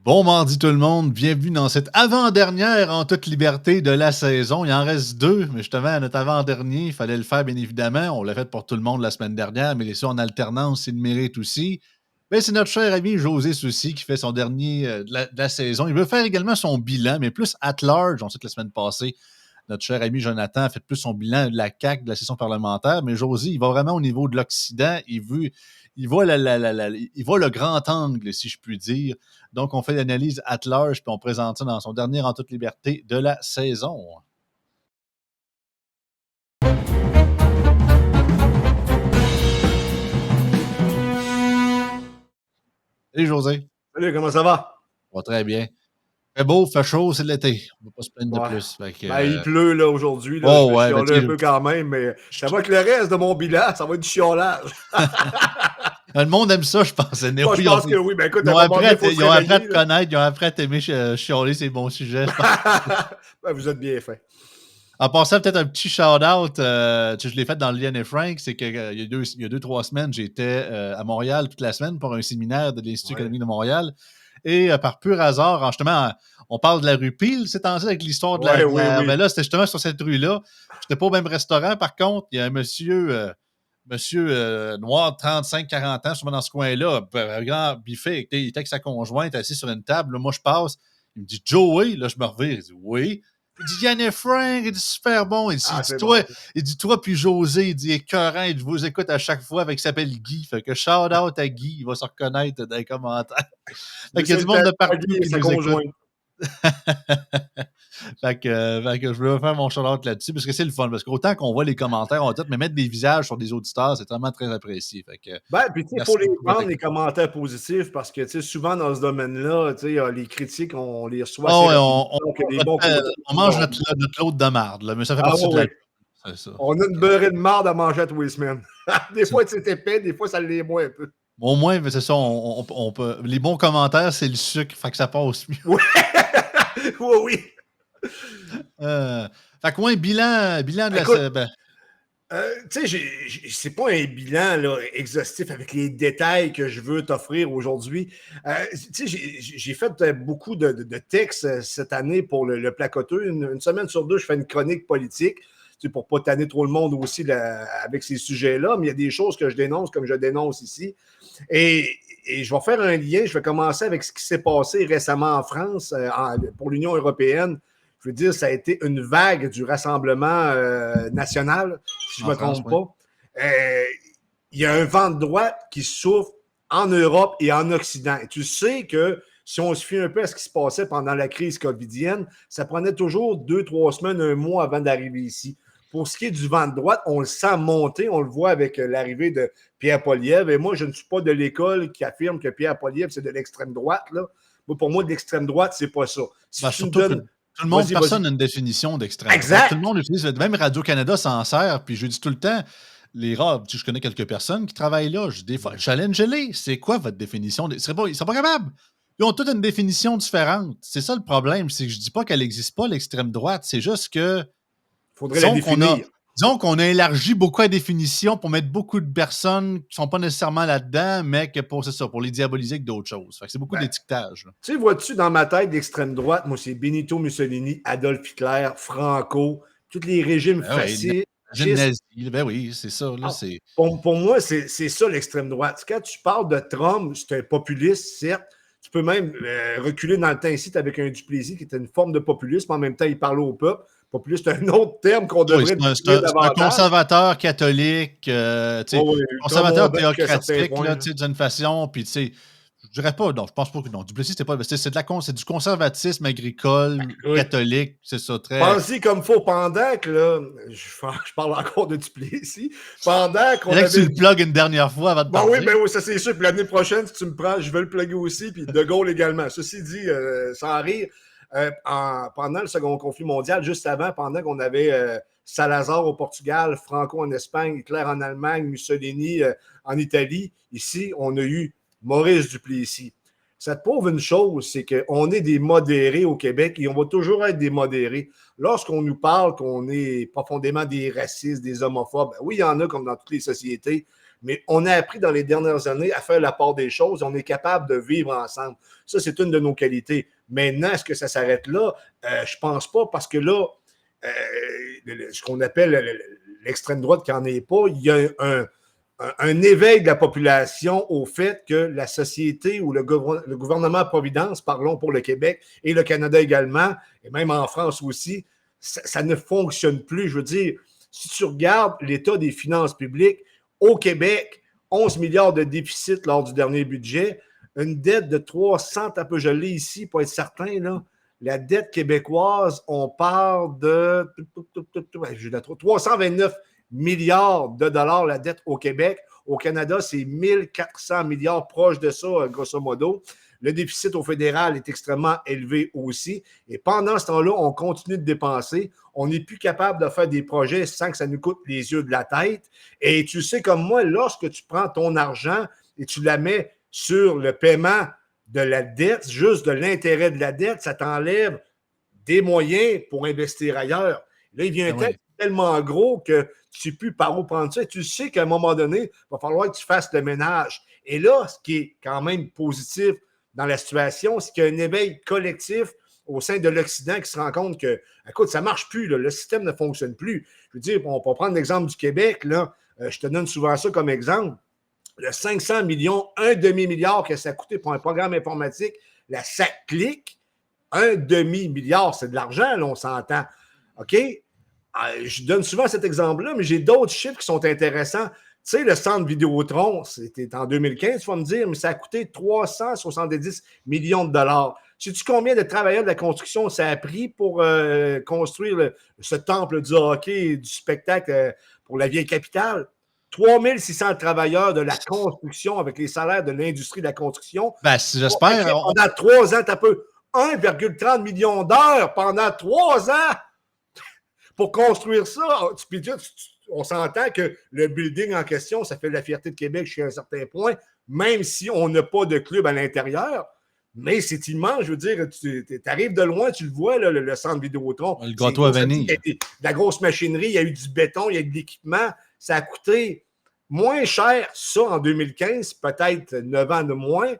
Bon mardi tout le monde, bienvenue dans cette avant-dernière en toute liberté de la saison. Il en reste deux, mais justement, à notre avant-dernier, il fallait le faire bien évidemment. On l'a fait pour tout le monde la semaine dernière, mais laisser en alternance, il le mérite aussi. Mais c'est notre cher ami José Soucy qui fait son dernier de la saison. Il veut faire également son bilan, mais plus at large. On sait que la semaine passée, notre cher ami Jonathan a fait plus son bilan de la CAQ, de la session parlementaire, mais José, il va vraiment au niveau de l'Occident. Il voit il voit le grand angle, si je puis dire. Donc, on fait l'analyse at large, puis on présente ça dans son dernier en toute liberté de la saison. Salut José. Salut, comment ça va? Ça va très bien. Fait beau, fait chaud, c'est l'été. On ne va pas se plaindre de Ouais. plus. Fait que, Ben, il pleut là aujourd'hui. Là. Je oh vais ouais, ben, chialer un peu quand même, mais ça va que le reste de mon bilan, ça va être du chiolage. le monde aime ça, je pense. Moi, je pense que oui. Ben écoute, Ils ont appris à te te connaître, ils ont appris à t'aimer chialer ces bons sujets. Ben, vous êtes bien fait. En passant, peut-être un petit shout-out, je l'ai fait dans le Lien et Frank, c'est qu'il y a 2-3 semaines, j'étais à Montréal toute la semaine pour un séminaire de l'Institut économique de Montréal. Et par pur hasard, justement, on parle de la rue Peel, c'est en avec l'histoire de oui. Mais là, c'était justement sur cette rue-là. J'étais pas au même restaurant, par contre, il y a un monsieur noir de 35-40 ans, sûrement dans ce coin-là, un grand buffet, il était avec sa conjointe, assis sur une table. Là, moi, je passe, il me dit « Joey », là, je me revire, il dit « Oui ». Il dit Yann et Frank, il dit super bon. Il dit toi puis José, il dit écœurant, il vous écoute à chaque fois avec s'appelle Guy. Fait que shout out à Guy, il va se reconnaître dans les commentaires. Fait qu'il y a du monde de partout qui nous écoute. fait que je voulais faire mon shout-out là-dessus parce que c'est le fun. Parce qu'autant qu'on voit les commentaires, on va peut-être mettre des visages sur des auditeurs, c'est vraiment très apprécié. Fait que, puis il faut les prendre, les commentaires positifs, parce que souvent dans ce domaine-là, les critiques, on les reçoit on mange notre l'autre de marde, là, mais ça fait partie de la... C'est ça. On a une beurrée de marde à manger à tous les semaines. Des fois, c'est épais, des fois, ça l'est moins un peu. Au moins, c'est ça, on peut... Les bons commentaires, c'est le sucre, fait que ça passe mieux. Oui. Fait que ouais, bilan de Écoute, c'est pas un bilan là, exhaustif avec les détails que je veux t'offrir aujourd'hui. J'ai fait beaucoup de textes cette année pour le placoteux. Une semaine sur deux, je fais une chronique politique pour ne pas tanner trop le monde aussi avec ces sujets-là, mais il y a des choses que je dénonce comme je dénonce ici. Et je vais faire un lien. Je vais commencer avec ce qui s'est passé récemment en France pour l'Union européenne. Je veux dire, ça a été une vague du Rassemblement national, si je ne me trompe pas. Il y a un vent de droite qui souffle en Europe et en Occident. Et tu sais que si on se fie un peu à ce qui se passait pendant la crise covidienne, ça prenait toujours 2-3 semaines, un mois avant d'arriver ici. Pour ce qui est du vent de droite, on le sent monter, on le voit avec l'arrivée de Pierre Poilievre. Et moi, je ne suis pas de l'école qui affirme que Pierre Poilievre, c'est de l'extrême droite. Là. Pour moi, de l'extrême droite, c'est pas ça. Si tu me donnes... Tout le monde, personne n'a une définition d'extrême droite. Tout le monde utilise, même Radio-Canada s'en sert, puis je dis tout le temps, je connais quelques personnes qui travaillent là, des fois, challenge-les, c'est quoi votre définition? Ils ne sont pas capables. Ils ont toutes une définition différente. C'est ça le problème, c'est que je dis pas qu'elle n'existe pas, l'extrême droite, c'est juste que... Faudrait la définir. Disons qu'on a élargi beaucoup la définition pour mettre beaucoup de personnes qui ne sont pas nécessairement là-dedans, mais que pour les diaboliser avec d'autres choses. Fait que c'est beaucoup d'étiquetage. Tu sais, vois-tu, dans ma tête d'extrême droite, moi, c'est Benito Mussolini, Adolf Hitler, Franco, tous les régimes fascistes. Ben oui, c'est ça. Là, pour moi, c'est ça l'extrême droite. Quand tu parles de Trump, c'est un populiste, certes. Tu peux même reculer dans le temps ici avec un Duplessis qui était une forme de populisme. En même temps, il parlait au peuple. Populiste, c'est un autre terme qu'on devrait c'est un conservateur catholique, conservateur théocratique, d'une façon, puis tu sais, je dirais pas, non, je pense pas que non. Duplessis, c'est du conservatisme agricole, catholique, c'est ça, très... Pensez comme faut, pendant que, là, je parle encore de Duplessis, pendant qu'on avait... tu le plugues une dernière fois avant de parler. Oui, ça c'est sûr, puis l'année prochaine, si tu me prends, je vais le plugger aussi, puis De Gaulle également. Ceci dit, sans rire, pendant le second conflit mondial, juste avant, pendant qu'on avait Salazar au Portugal, Franco en Espagne, Hitler en Allemagne, Mussolini en Italie, ici, on a eu Maurice Duplessis. Ça te prouve une chose, c'est qu'on est des modérés au Québec et on va toujours être des modérés. Lorsqu'on nous parle qu'on est profondément des racistes, des homophobes, oui, il y en a comme dans toutes les sociétés, mais on a appris dans les dernières années à faire la part des choses. On est capable de vivre ensemble. Ça, c'est une de nos qualités. Maintenant, est-ce que ça s'arrête là? Je pense pas, parce que là, ce qu'on appelle l'extrême droite qui n'en est pas, il y a un éveil de la population au fait que la société ou le gouvernement-providence, parlons pour le Québec et le Canada également, et même en France aussi, ça ne fonctionne plus. Je veux dire, si tu regardes l'état des finances publiques, au Québec, 11 milliards de déficit lors du dernier budget, une dette de 300, un peu, je l'ai ici pour être certain, là, la dette québécoise, on parle de 329 milliards de dollars la dette au Québec. Au Canada, c'est 1400 milliards, proche de ça, grosso modo. Le déficit au fédéral est extrêmement élevé aussi. Et pendant ce temps-là, on continue de dépenser. On n'est plus capable de faire des projets sans que ça nous coûte les yeux de la tête. Et tu sais comme moi, lorsque tu prends ton argent et tu la mets sur le paiement de la dette, juste de l'intérêt de la dette, ça t'enlève des moyens pour investir ailleurs. Là, il vient un temps tellement gros que tu ne sais plus par où prendre ça. Et tu sais qu'à un moment donné, il va falloir que tu fasses le ménage. Et là, ce qui est quand même positif dans la situation, c'est qu'il y a un éveil collectif au sein de l'Occident qui se rend compte que, écoute, ça ne marche plus, là, le système ne fonctionne plus. Je veux dire, on peut prendre l'exemple du Québec, là, je te donne souvent ça comme exemple. Le 500 millions, un demi-milliard que ça a coûté pour un programme informatique, la SAC-Clic, un demi-milliard, c'est de l'argent, là, on s'entend. OK? Je donne souvent cet exemple-là, mais j'ai d'autres chiffres qui sont intéressants. Tu sais, le centre Vidéotron, c'était en 2015, tu vas me dire, mais ça a coûté 370 millions de dollars. Sais-tu combien de travailleurs de la construction ça a pris pour construire ce temple du hockey et du spectacle pour la vieille capitale? 3600 travailleurs de la construction avec les salaires de l'industrie de la construction. Ben, si j'espère. Pendant 3 ans, tu as peu 1,30 million d'heures pendant 3 ans pour construire ça. On s'entend que le building en question, ça fait la fierté de Québec jusqu'à un certain point, même si on n'a pas de club à l'intérieur. Mais c'est immense, je veux dire, tu arrives de loin, tu le vois, là, le centre Vidéotron. Le gâteau à vanille. Il y a de la grosse machinerie, il y a eu du béton, il y a eu de l'équipement. Ça a coûté moins cher, ça, en 2015, peut-être 9 ans de moins,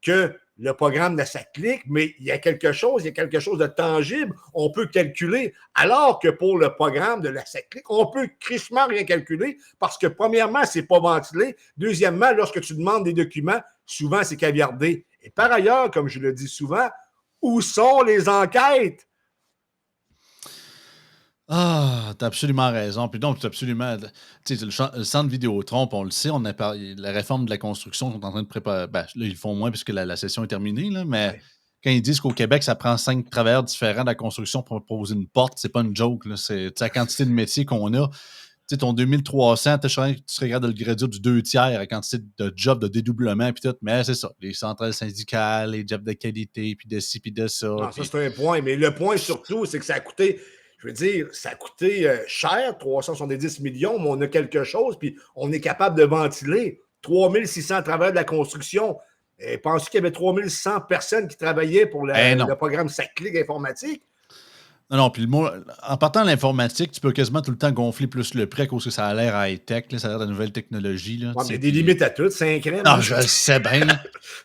que le programme de la SAC-Clic, mais il y a quelque chose de tangible, on peut calculer, alors que pour le programme de la SAC-Clic, on peut crissement rien calculer, parce que premièrement, c'est pas ventilé, deuxièmement, lorsque tu demandes des documents, souvent c'est caviardé. Et par ailleurs, comme je le dis souvent, où sont les enquêtes? Ah, t'as absolument raison. Puis donc, absolument. Tu sais, le centre Vidéotron, on le sait, on a parlé, la réforme de la construction sont en train de préparer. Ben, là, ils font moins puisque la session est terminée, là, mais quand ils disent qu'au Québec, ça prend 5 travailleurs différents de la construction pour poser une porte, c'est pas une joke. Là, c'est la quantité de métiers qu'on a. Tu sais, ton 2300, tu serais capable de le graduer du 2/3 la quantité de jobs de dédoublement, puis tout. Mais c'est ça, les centrales syndicales, les jobs de qualité, puis de ci, puis de ça. Non, puis... ça, c'est un point. Mais le point surtout, c'est que ça a coûté, je veux dire, ça a coûté cher, 370 millions, mais on a quelque chose, puis on est capable de ventiler 3600 travailleurs de la construction. Penses-tu qu'il y avait 3600 personnes qui travaillaient pour le programme SAC-Clic informatique? Non, puis en partant de l'informatique, tu peux quasiment tout le temps gonfler plus le prix à cause que ça a l'air high-tech, ça a l'air de la nouvelle technologie. Là, ouais, mais il y a des limites à tout, c'est un crème. Non, je le sais bien.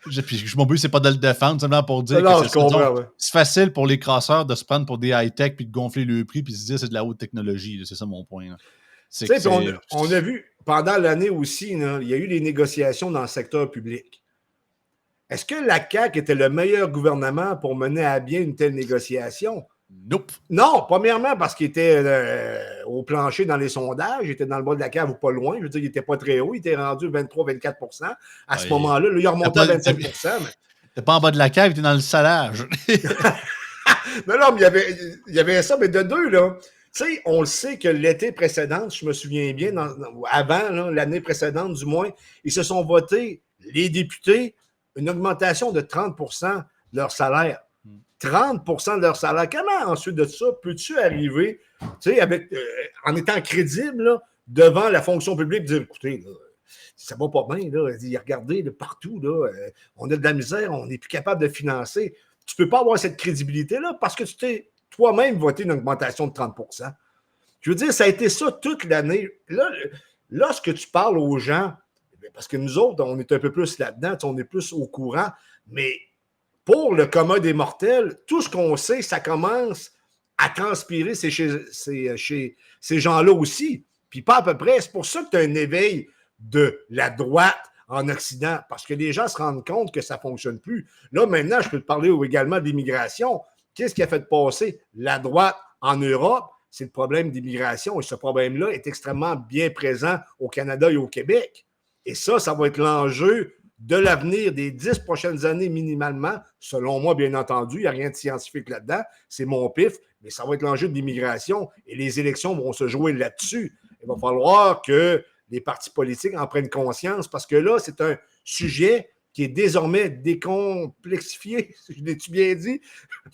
Puis mon but, c'est pas de le défendre, simplement pour dire non, que c'est facile pour les crasseurs de se prendre pour des high-tech puis de gonfler le prix puis de se dire que c'est de la haute technologie. C'est ça mon point. On a vu, pendant l'année aussi, là, il y a eu des négociations dans le secteur public. Est-ce que la CAQ était le meilleur gouvernement pour mener à bien une telle négociation? Nope. Non, premièrement, parce qu'il était au plancher dans les sondages, il était dans le bas de la cave ou pas loin. Je veux dire, il n'était pas très haut, il était rendu 23-24 à ce moment-là. Là, il a remonté à 25 mais... Il n'était pas en bas de la cave, il était dans le salage. non, mais il y avait ça, mais de deux, là. Tu sais, on le sait que l'été précédent, je me souviens bien, avant, là, l'année précédente du moins, ils se sont votés, les députés, une augmentation de 30 de leur salaire. 30 de leur salaire. Comment ensuite de ça peux-tu arriver, tu sais, en étant crédible là, devant la fonction publique, dire écoutez, là, ça va pas bien, là, regardez là, partout, là, on a de la misère, on n'est plus capable de financer. Tu peux pas avoir cette crédibilité-là parce que tu t'es toi-même voté une augmentation de 30 Je veux dire, ça a été ça toute l'année. Là, lorsque tu parles aux gens, Parce que nous autres, on est un peu plus là-dedans, on est plus au courant, mais pour le commun des mortels, tout ce qu'on sait, ça commence à transpirer chez ces gens-là aussi. Puis pas à peu près. C'est pour ça que tu as un éveil de la droite en Occident, parce que les gens se rendent compte que ça ne fonctionne plus. Là, maintenant, je peux te parler également d'immigration. Qu'est-ce qui a fait passer la droite en Europe? C'est le problème d'immigration. Et ce problème-là est extrêmement bien présent au Canada et au Québec. Et ça va être l'enjeu de l'avenir des 10 prochaines années minimalement, selon moi, bien entendu. Il n'y a rien de scientifique là-dedans. C'est mon pif. Mais ça va être l'enjeu de l'immigration. Et les élections vont se jouer là-dessus. Il va falloir que les partis politiques en prennent conscience parce que là, c'est un sujet qui est désormais décomplexifié. Je l'ai-tu bien dit?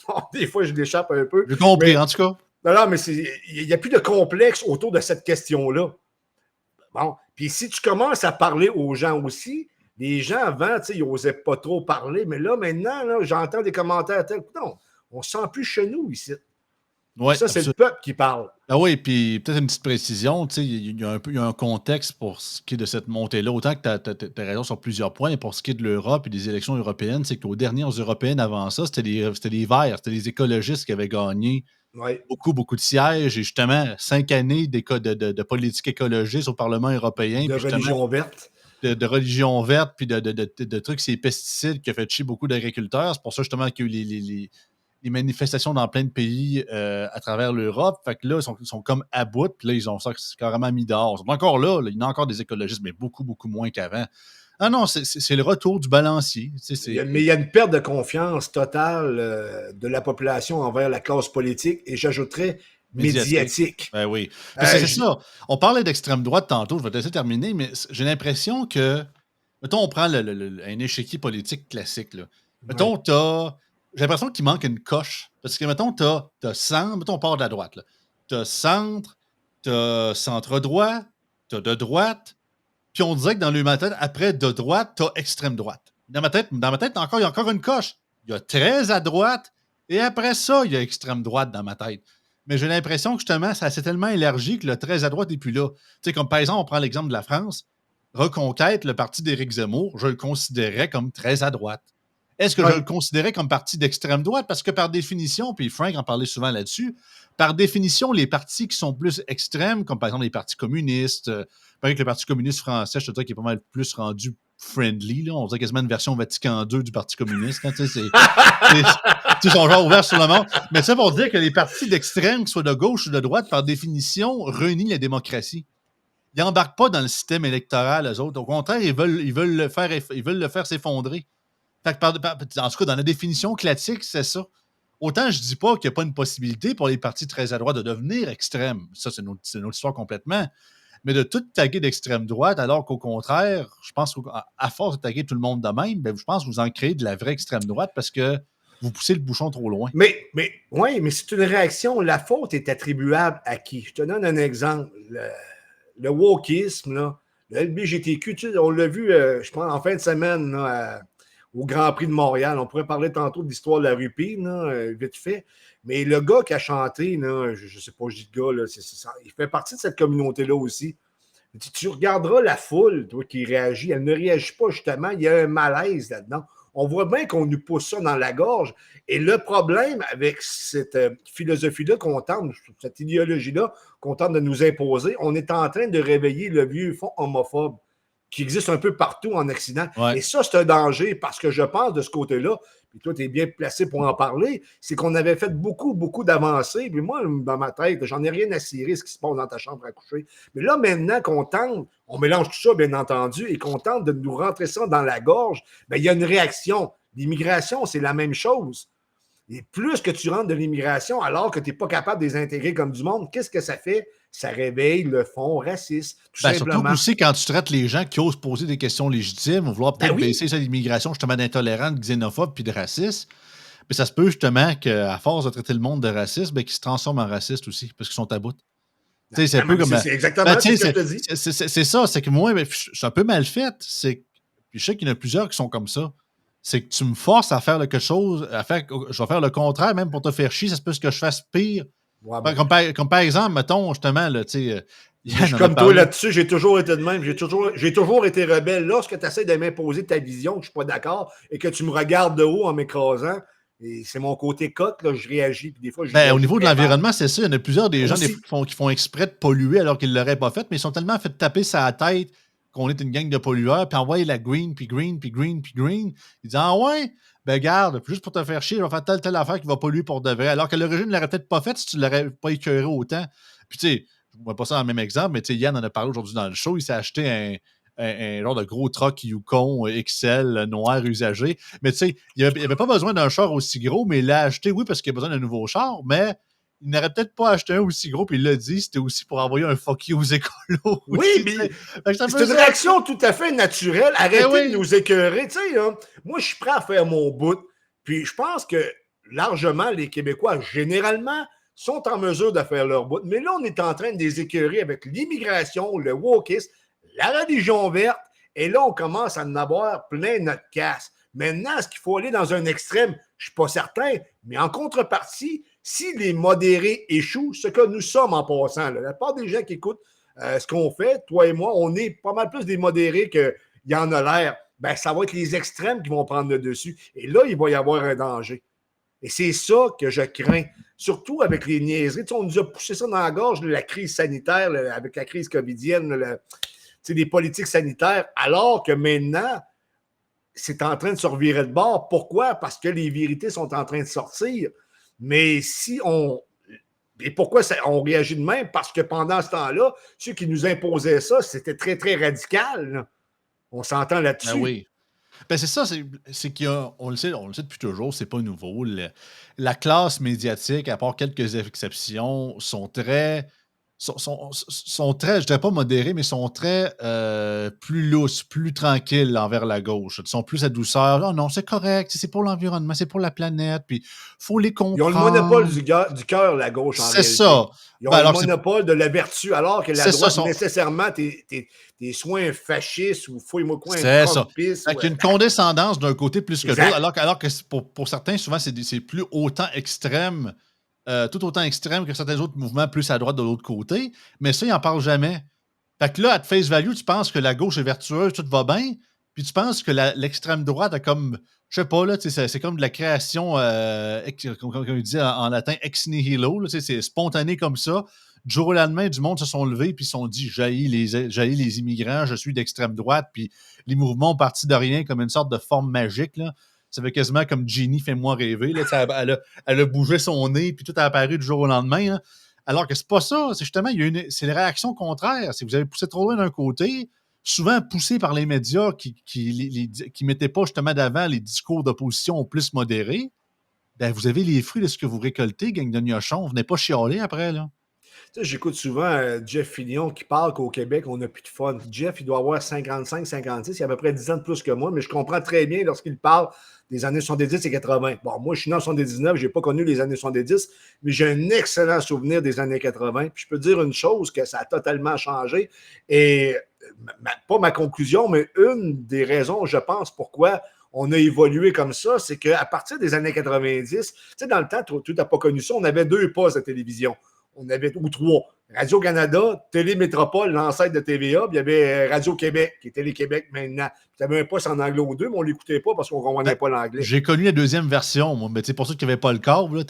Bon, des fois, je l'échappe un peu. J'ai compris, en tout cas. Non, mais il n'y a plus de complexe autour de cette question-là. Bon, puis si tu commences à parler aux gens aussi, les gens avant, ils n'osaient pas trop parler, mais là, maintenant, là, j'entends des commentaires tels que non, on ne se sent plus chez nous ici. Ouais, ça, c'est le peuple qui parle. Ah oui, puis peut-être une petite précision, il y a un contexte pour ce qui est de cette montée-là. Autant que tu as raison sur plusieurs points, et pour ce qui est de l'Europe et des élections européennes, c'est qu'aux dernières européennes avant ça, c'était les Verts, c'était les écologistes qui avaient gagné beaucoup de sièges et justement 5 années de politique écologiste au Parlement européen. De religion verte. De religion verte, puis de trucs, c'est les pesticides qui a fait chier beaucoup d'agriculteurs. C'est pour ça justement qu'il y a eu les manifestations dans plein de pays à travers l'Europe. Fait que là, ils sont comme à bout, puis là, ils ont ça carrément mis dehors. Ils sont encore là, il y en a encore des écologistes, mais beaucoup moins qu'avant. Ah non, c'est le retour du balancier. Mais il y a une perte de confiance totale de la population envers la classe politique, et j'ajouterais médiatique. Ben oui. C'est ça. On parlait d'extrême droite tantôt, je vais te laisser terminer, mais j'ai l'impression que, mettons, on prend un échiquier politique classique. Là. Mettons, j'ai l'impression qu'il manque une coche. Parce que, mettons, t'as centre, mettons, on part de la droite. T'as centre, t'as centre-droit, t'as de droite, puis on dirait que dans ma tête, après de droite, t'as extrême droite. Dans ma tête, il y a encore une coche. Il y a très à droite, et après ça, il y a extrême droite dans ma tête. Mais j'ai l'impression que, justement, ça s'est tellement élargi que le très à droite n'est plus là. Tu sais, comme par exemple, on prend l'exemple de la France. Reconquête, le parti d'Éric Zemmour, je le considérais comme très à droite. Est-ce que je le considérais comme parti d'extrême droite? Parce que par définition, puis Frank en parlait souvent là-dessus, par définition, les partis qui sont plus extrêmes, comme par exemple les partis communistes, pareil que le Parti communiste français, je te dirais qu'il est pas mal plus rendu friendly. Là. On dirait quasiment une version Vatican II du Parti communiste. Hein, ils sont genre ouverts sur le monde. Mais ça pour dire que les partis d'extrême, qu'ils soient de gauche ou de droite, par définition, renient la démocratie. Ils n'embarquent pas dans le système électoral, eux autres. Au contraire, ils veulent le faire s'effondrer. Fait que en tout cas, dans la définition classique, c'est ça. Autant je dis pas qu'il n'y a pas une possibilité pour les partis très à droite de devenir extrêmes. Ça, c'est une autre histoire complètement. Mais de tout taguer d'extrême droite, alors qu'au contraire, je pense qu'à force de taguer tout le monde de même, ben, je pense que vous en créez de la vraie extrême droite parce que vous poussez le bouchon trop loin. Mais c'est une réaction. La faute est attribuable à qui? Je te donne un exemple. Le wokisme, là, le LBGTQ, on l'a vu, je pense, en fin de semaine, là, au Grand Prix de Montréal. On pourrait parler tantôt de l'histoire de la rupine, vite fait. Mais le gars qui a chanté, là, je ne sais pas, je dis le gars, là, il fait partie de cette communauté-là aussi. Tu regarderas la foule, toi, qui réagit. Elle ne réagit pas, justement. Il y a un malaise là-dedans. On voit bien qu'on nous pousse ça dans la gorge. Et le problème avec cette philosophie-là qu'on tente, cette idéologie-là qu'on tente de nous imposer, on est en train de réveiller le vieux fond homophobe qui existe un peu partout en Occident. Ouais. Et ça, c'est un danger parce que je pense de ce côté-là, puis toi, tu es bien placé pour en parler, c'est qu'on avait fait beaucoup d'avancées. Puis moi, dans ma tête, j'en ai rien à cirer ce qui se passe dans ta chambre à coucher. Mais là, maintenant qu'on tente, on mélange tout ça, bien entendu, et qu'on tente de nous rentrer ça dans la gorge, bien, il y a une réaction. L'immigration, c'est la même chose. Et plus que tu rentres de l'immigration alors que tu n'es pas capable de les intégrer comme du monde, qu'est-ce que ça fait? Ça réveille le fond raciste, tout simplement. Surtout aussi quand tu traites les gens qui osent poser des questions légitimes, vouloir peut-être baisser ça l'immigration justement d'intolérante, de xénophobe puis de raciste. Mais ça se peut justement qu'à force de traiter le monde de raciste, ben, qu'ils se transforment en racistes aussi, parce qu'ils sont à bout. C'est un peu comme. C'est exactement ce que je te dis. C'est ça, c'est que moi, ben, je suis un peu mal fait. Puis je sais qu'il y en a plusieurs qui sont comme ça. C'est que tu me forces à faire quelque chose, je vais faire le contraire, même pour te faire chier, ça se peut que je fasse pire Ouais, ben, Comme par exemple, mettons, justement, là, tu sais, je suis Yann en a comme toi parlé. là-dessus, j'ai toujours été de même. J'ai toujours été rebelle. Lorsque tu essaies de m'imposer ta vision, que je ne suis pas d'accord, et que tu me regardes de haut en m'écrasant, et c'est mon côté cote, là, je réagis, puis des fois, je Ben, au réagis niveau de très mal. l'environnement, c'est ça. Il y en a plusieurs des gens Aussi. qui font exprès de polluer alors qu'ils ne l'auraient pas fait, mais ils sont tellement fait taper sa tête qu'on est une gang de pollueurs, puis envoyer la green, puis green, puis green, puis green. Ils disent ah ouais, ben garde, juste pour te faire chier, je vais faire telle affaire qui va polluer pour de vrai. Alors que l'origine ne l'aurait peut-être pas faite si tu ne l'aurais pas écœuré autant. Puis tu sais, je ne vois pas ça dans le même exemple, mais tu sais, Yann en a parlé aujourd'hui dans le show. Il s'est acheté un genre de gros truck Yukon XL noir usagé. Mais tu sais, il n'y avait pas besoin d'un char aussi gros, mais il l'a acheté, oui, parce qu'il a besoin d'un nouveau char, mais il n'aurait peut-être pas acheté un aussi gros, puis il l'a dit, c'était aussi pour envoyer un fuck you aux écolos Oui, aussi. mais C'est un c'est peu une ça. réaction tout à fait naturelle. Ben Arrêtez de oui. nous écœurer. Tu sais, hein, moi, je suis prêt à faire mon bout. Puis je pense que largement, les Québécois, généralement, sont en mesure de faire leur bout. Mais là, on est en train de les écœurer avec l'immigration, le wokisme, la religion verte. Et là, on commence à en avoir plein notre casse. Maintenant, est-ce qu'il faut aller dans un extrême? Je ne suis pas certain. Mais en contrepartie, si les modérés échouent, ce que nous sommes en passant, là, la part des gens qui écoutent ce qu'on fait, toi et moi, on est pas mal plus des modérés qu'il y en a l'air. Ben, ça va être les extrêmes qui vont prendre le dessus. Et là, il va y avoir un danger. Et c'est ça que je crains. Surtout avec les niaiseries. Tu sais, on nous a poussé ça dans la gorge, la crise sanitaire, avec la crise covidienne, des politiques sanitaires, alors que maintenant, c'est en train de se revirer de bord. Pourquoi? Parce que les vérités sont en train de sortir. Mais si on. Et pourquoi on réagit de même? Parce que pendant ce temps-là, ceux qui nous imposaient ça, c'était très, très radical. Là. On s'entend Ben là-dessus. oui. Ben c'est ça, c'est qu'il y a, on le sait depuis toujours, c'est pas nouveau. La classe médiatique, à part quelques exceptions, sont très, je dirais pas modérés, mais sont très plus lousses, plus tranquilles envers la gauche. Ils sont plus à douceur. Oh non, c'est correct, c'est pour l'environnement, c'est pour la planète, puis faut les Ils ont le monopole comprendre. du cœur, la gauche, en C'est réalité. ça. Ils ont Ben le alors, monopole de la vertu, alors que la c'est ça, droite, nécessairement, t'es soit un fasciste ou fouille-moi quoi, un c'est ça. Trumpiste. Fait qu'il y a une condescendance d'un côté plus que de l'autre, Exact. alors que pour certains, souvent, c'est plus autant extrême, tout autant extrême que certains autres mouvements plus à droite de l'autre côté. Mais ça, ils n'en parlent jamais. Fait que là, à face value, tu penses que la gauche est vertueuse, tout va bien, puis tu penses que l'extrême droite a comme, je sais pas, là, c'est comme de la création, comme on dit en latin, ex nihilo, là, c'est spontané comme ça. Du jour au lendemain, du monde se sont levés puis se sont dit j'haïs les immigrants, je suis d'extrême droite, puis les mouvements ont parti de rien comme une sorte de forme magique. Là. Ça fait quasiment comme Ginny fait-moi rêver. Là, elle a bougé son nez, puis tout a apparu du jour au lendemain. Hein. Alors que c'est pas ça. C'est justement, c'est les réactions contraires. Si vous avez poussé trop loin d'un côté, souvent poussé par les médias qui mettaient pas justement d'avant les discours d'opposition plus modérés, ben vous avez les fruits de ce que vous récoltez, gang de gnochons. Vous venez pas chialer après, là. Tu sais, j'écoute souvent Jeff Fillion qui parle qu'au Québec, on n'a plus de fun. Jeff, il doit avoir 55, 56, il a à peu près 10 ans de plus que moi, mais je comprends très bien lorsqu'il parle des années 70 et 80. Bon, moi, je suis né en 79, je n'ai pas connu les années 70, mais j'ai un excellent souvenir des années 80. Puis je peux dire une chose, que ça a totalement changé. Et pas ma conclusion, mais une des raisons, je pense, pourquoi on a évolué comme ça, c'est qu'à partir des années 90, tu sais, dans le temps, tu n'as pas connu ça, on avait 2 postes de télévision. On avait, ou 3. Radio-Canada, Télémétropole, l'ancêtre de TVA, puis il y avait Radio-Québec, qui est Télé-Québec maintenant. Tu avais un poste en anglais ou deux, mais on ne l'écoutait pas parce qu'on ne comprenait Ben, pas l'anglais. j'ai connu la deuxième version, moi. Mais tu sais, pour ceux qui n'avaient pas le câble,